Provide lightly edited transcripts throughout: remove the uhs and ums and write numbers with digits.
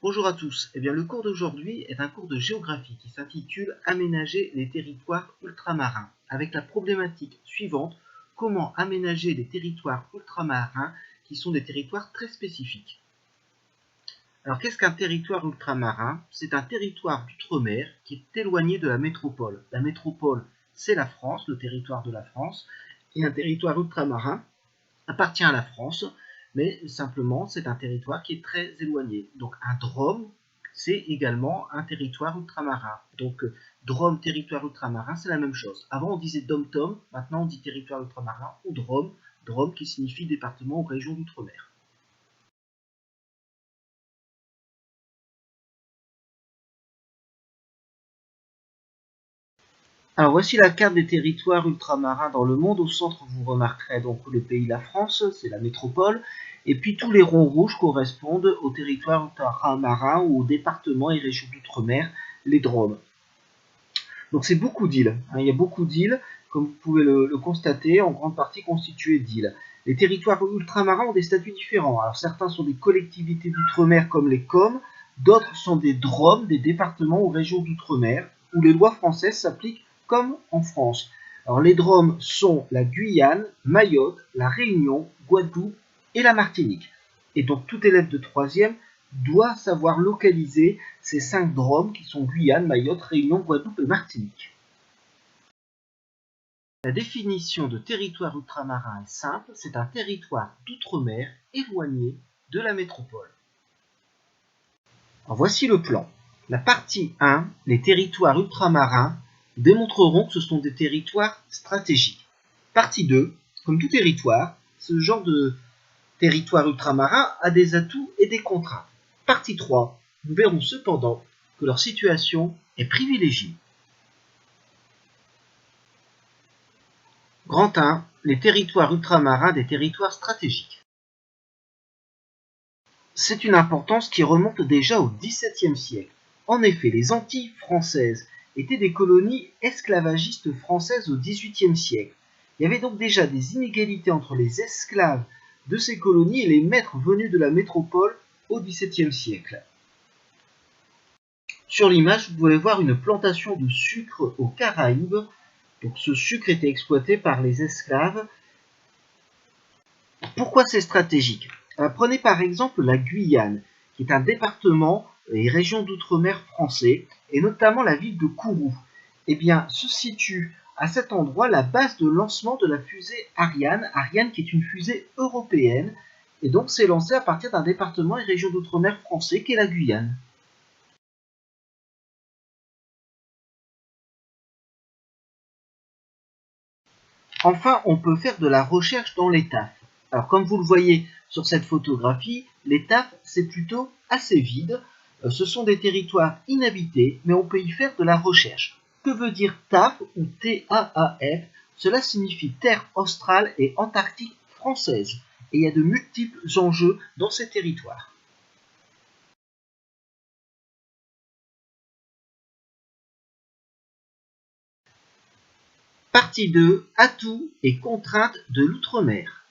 Bonjour à tous. Le cours d'aujourd'hui est un cours de géographie qui s'intitule Aménager les territoires ultramarins, avec la problématique suivante: comment aménager les territoires ultramarins qui sont des territoires très spécifiques. Alors qu'est-ce qu'un territoire ultramarin? C'est un territoire d'outre-mer qui est éloigné de la métropole. La métropole, c'est la France, le territoire de la France, et un territoire ultramarin appartient à la France, mais simplement c'est un territoire qui est très éloigné. Donc un DROM, c'est également un territoire ultramarin. Donc DROM, territoire ultramarin, c'est la même chose. Avant on disait DOM-TOM, maintenant on dit territoire ultramarin ou DROM, DROM qui signifie département ou région d'outre-mer. Alors voici la carte des territoires ultramarins dans le monde. Au centre, vous remarquerez donc le pays, la France, c'est la métropole. Et puis tous les ronds rouges correspondent aux territoires ultramarins ou aux départements et régions d'outre-mer, les DROM. Donc c'est beaucoup d'îles. Il y a beaucoup d'îles, comme vous pouvez le constater, en grande partie constituées d'îles. Les territoires ultramarins ont des statuts différents. Alors certains sont des collectivités d'outre-mer comme les COM, d'autres sont des DROM, des départements ou régions d'outre-mer, où les lois françaises s'appliquent comme en France. Alors les DROM sont la Guyane, Mayotte, la Réunion, Guadeloupe et la Martinique. Et donc tout élève de 3e doit savoir localiser ces 5 DROM qui sont Guyane, Mayotte, Réunion, Guadeloupe et Martinique. La définition de territoire ultramarin est simple, c'est un territoire d'outre-mer éloigné de la métropole. Alors voici le plan. La partie 1, les territoires ultramarins, démontreront que ce sont des territoires stratégiques. Partie 2, comme tout territoire, ce genre de territoire ultramarin a des atouts et des contraintes. Partie 3, nous verrons cependant que leur situation est privilégiée. Grand 1, les territoires ultramarins des territoires stratégiques. C'est une importance qui remonte déjà au XVIIe siècle. En effet, les Antilles françaises étaient des colonies esclavagistes françaises au XVIIIe siècle. Il y avait donc déjà des inégalités entre les esclaves de ces colonies et les maîtres venus de la métropole au XVIIe siècle. Sur l'image, vous pouvez voir une plantation de sucre aux Caraïbes. Donc ce sucre était exploité par les esclaves. Pourquoi c'est stratégique? Prenez par exemple la Guyane, qui est un département et région d'outre-mer français, et notamment la ville de Kourou. Eh bien, se situe à cet endroit la base de lancement de la fusée Ariane, Ariane qui est une fusée européenne, et donc c'est lancé à partir d'un département et région d'outre-mer français qui est la Guyane. Enfin, on peut faire de la recherche dans les TAF. Alors, comme vous le voyez sur cette photographie, les TAF, c'est plutôt assez vide. Ce sont des territoires inhabités, mais on peut y faire de la recherche. Que veut dire TAF ou TAAF? Cela signifie Terre australe et antarctique française. Et il y a de multiples enjeux dans ces territoires. Partie 2, atouts et contraintes de l'outre-mer.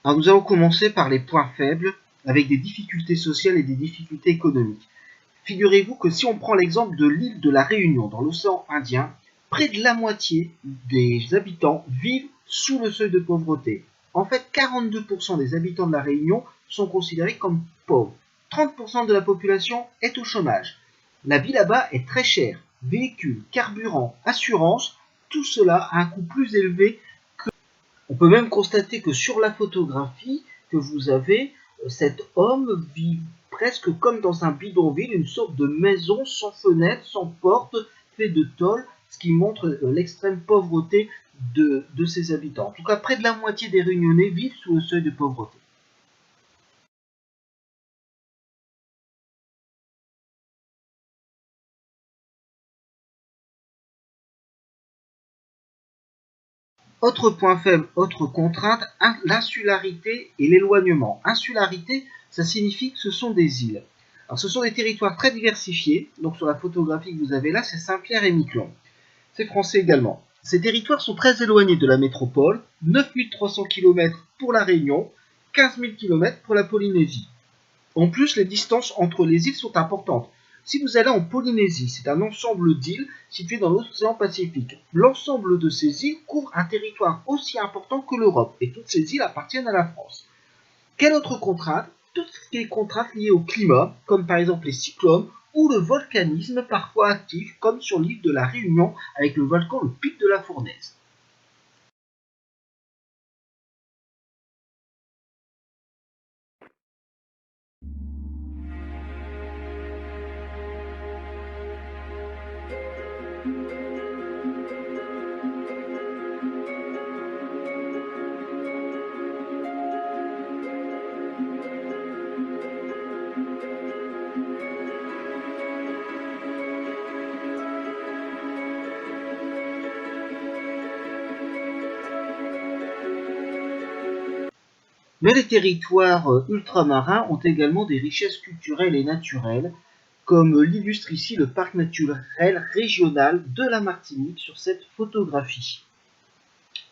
Alors nous allons commencer par les points faibles, avec des difficultés sociales et des difficultés économiques. Figurez-vous que si on prend l'exemple de l'île de la Réunion dans l'océan Indien, près de la moitié des habitants vivent sous le seuil de pauvreté. En fait, 42% des habitants de la Réunion sont considérés comme pauvres. 30% de la population est au chômage. La vie là-bas est très chère. Véhicules, carburant, assurance, tout cela a un coût plus élevé. On peut même constater que sur la photographie que vous avez, cet homme vit presque comme dans un bidonville, une sorte de maison sans fenêtre, sans porte, fait de tôle, ce qui montre l'extrême pauvreté de ses habitants. En tout cas, près de la moitié des Réunionnais vivent sous le seuil de pauvreté. Autre point faible, autre contrainte, l'insularité et l'éloignement. Insularité, ça signifie que ce sont des îles. Alors, ce sont des territoires très diversifiés. Donc sur la photographie que vous avez là, c'est Saint-Pierre et Miquelon. C'est français également. Ces territoires sont très éloignés de la métropole, 9300 km pour la Réunion, 15 000 km pour la Polynésie. En plus, les distances entre les îles sont importantes. Si vous allez en Polynésie, c'est un ensemble d'îles situées dans l'océan Pacifique. L'ensemble de ces îles couvre un territoire aussi important que l'Europe, et toutes ces îles appartiennent à la France. Quelle autre contrainte? Toutes les contraintes liées au climat, comme par exemple les cyclones ou le volcanisme parfois actif, comme sur l'île de la Réunion avec le volcan le Pic de la Fournaise. Mais les territoires ultramarins ont également des richesses culturelles et naturelles, comme l'illustre ici le parc naturel régional de la Martinique sur cette photographie.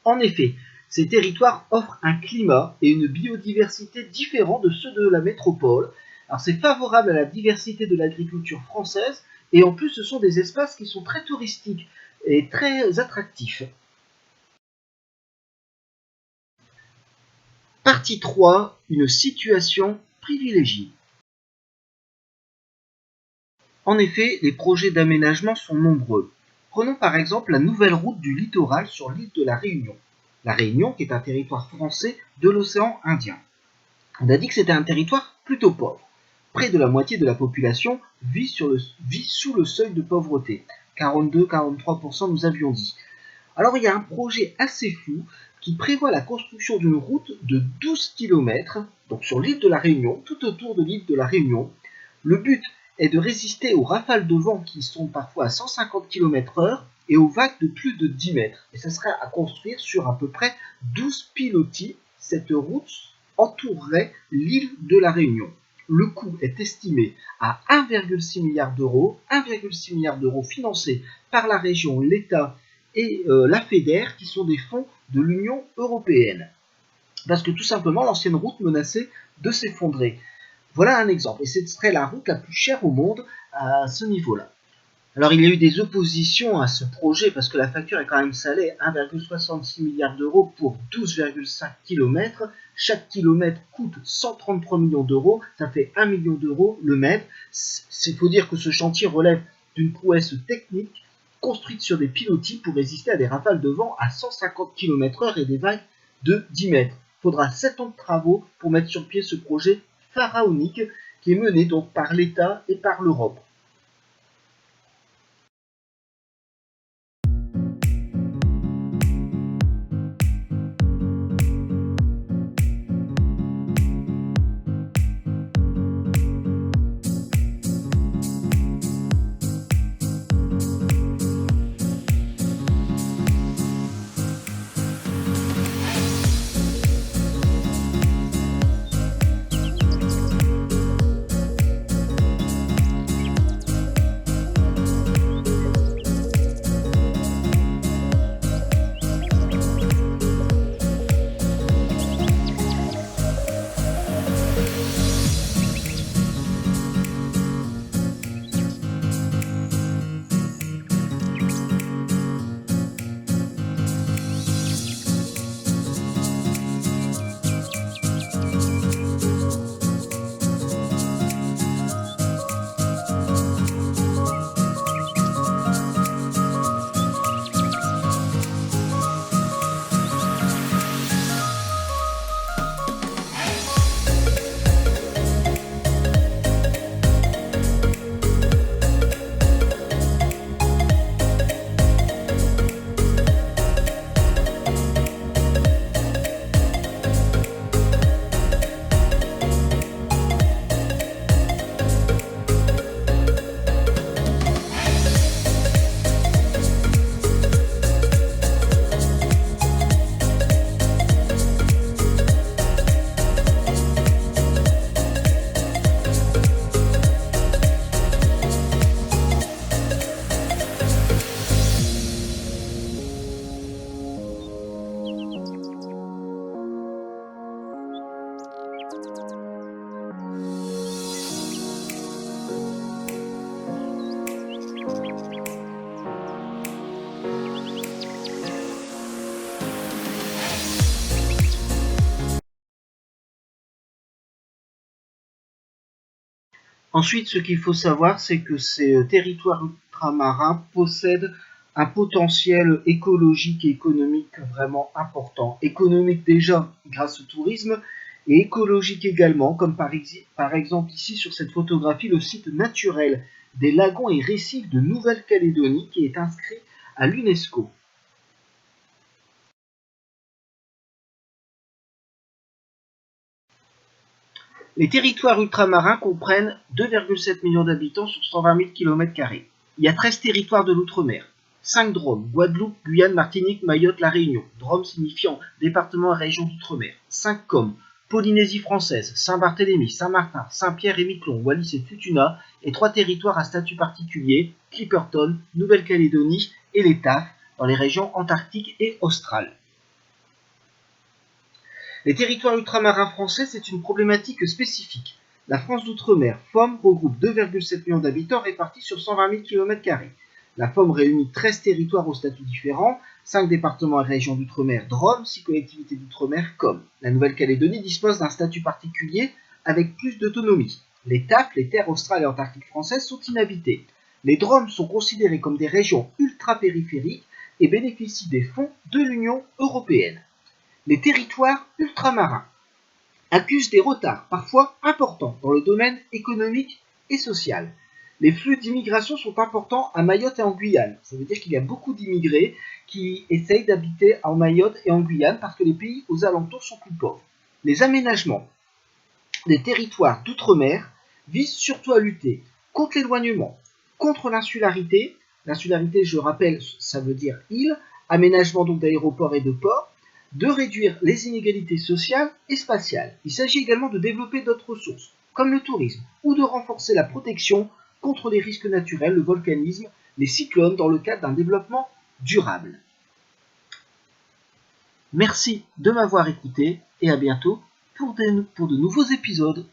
En effet, ces territoires offrent un climat et une biodiversité différents de ceux de la métropole. Alors c'est favorable à la diversité de l'agriculture française et en plus ce sont des espaces qui sont très touristiques et très attractifs. Partie 3, une situation privilégiée. En effet, les projets d'aménagement sont nombreux. Prenons par exemple la nouvelle route du littoral sur l'île de la Réunion. La Réunion qui est un territoire français de l'océan Indien. On a dit que c'était un territoire plutôt pauvre. Près de la moitié de la population vit sous le seuil de pauvreté. 42-43% nous avions dit. Alors il y a un projet assez fou qui prévoit la construction d'une route de 12 km, donc sur l'île de la Réunion, tout autour de l'île de la Réunion. Le but est de résister aux rafales de vent qui sont parfois à 150 km/h et aux vagues de plus de 10 mètres. Et ça serait à construire sur à peu près 12 pilotis. Cette route entourerait l'île de la Réunion. Le coût est estimé à 1,6 milliard d'euros, 1,6 milliard d'euros financés par la région, l'État et la FEDER, qui sont des fonds de l'Union européenne. Parce que tout simplement, l'ancienne route menaçait de s'effondrer. Voilà un exemple, et ce serait la route la plus chère au monde à ce niveau-là. Alors il y a eu des oppositions à ce projet, parce que la facture est quand même salée, 1,66 milliard d'euros pour 12,5 km. Chaque kilomètre coûte 133 millions d'euros, ça fait 1 million d'euros le mètre. Il faut dire que ce chantier relève d'une prouesse technique, construite sur des pilotis pour résister à des rafales de vent à 150 km/h et des vagues de 10 mètres. Il faudra 7 ans de travaux pour mettre sur pied ce projet pharaonique qui est mené donc par l'État et par l'Europe. Ensuite, ce qu'il faut savoir, c'est que ces territoires ultramarins possèdent un potentiel écologique et économique vraiment important. Économique déjà grâce au tourisme et écologique également, comme par exemple ici sur cette photographie, le site naturel des lagons et récifs de Nouvelle-Calédonie qui est inscrit à l'UNESCO. Les territoires ultramarins comprennent 2,7 millions d'habitants sur 120 000 km². Il y a 13 territoires de l'outre-mer. 5 DROM, Guadeloupe, Guyane, Martinique, Mayotte, La Réunion. DROM signifiant département et région d'outre-mer. 5 COM, Polynésie française, Saint-Barthélemy, Saint-Martin, Saint-Pierre et Miquelon, Wallis et Futuna, et 3 territoires à statut particulier, Clipperton, Nouvelle-Calédonie et les TAF, dans les régions antarctiques et australes. Les territoires ultramarins français, c'est une problématique spécifique. La France d'outre-mer, FOM, regroupe 2,7 millions d'habitants répartis sur 120 000 km². La FOM réunit 13 territoires aux statuts différents, 5 départements et régions d'outre-mer DROM, 6 collectivités d'outre-mer COM. La Nouvelle-Calédonie dispose d'un statut particulier avec plus d'autonomie. Les TAF, les terres australes et antarctiques françaises, sont inhabitées. Les DROM sont considérés comme des régions ultra-périphériques et bénéficient des fonds de l'Union européenne. Les territoires ultramarins accusent des retards parfois importants dans le domaine économique et social. Les flux d'immigration sont importants à Mayotte et en Guyane. Ça veut dire qu'il y a beaucoup d'immigrés qui essayent d'habiter en Mayotte et en Guyane parce que les pays aux alentours sont plus pauvres. Les aménagements des territoires d'outre-mer visent surtout à lutter contre l'éloignement, contre l'insularité. L'insularité, je rappelle, ça veut dire île, aménagement donc d'aéroports et de ports, de réduire les inégalités sociales et spatiales. Il s'agit également de développer d'autres ressources, comme le tourisme, ou de renforcer la protection contre les risques naturels, le volcanisme, les cyclones, dans le cadre d'un développement durable. Merci de m'avoir écouté et à bientôt pour de nouveaux épisodes.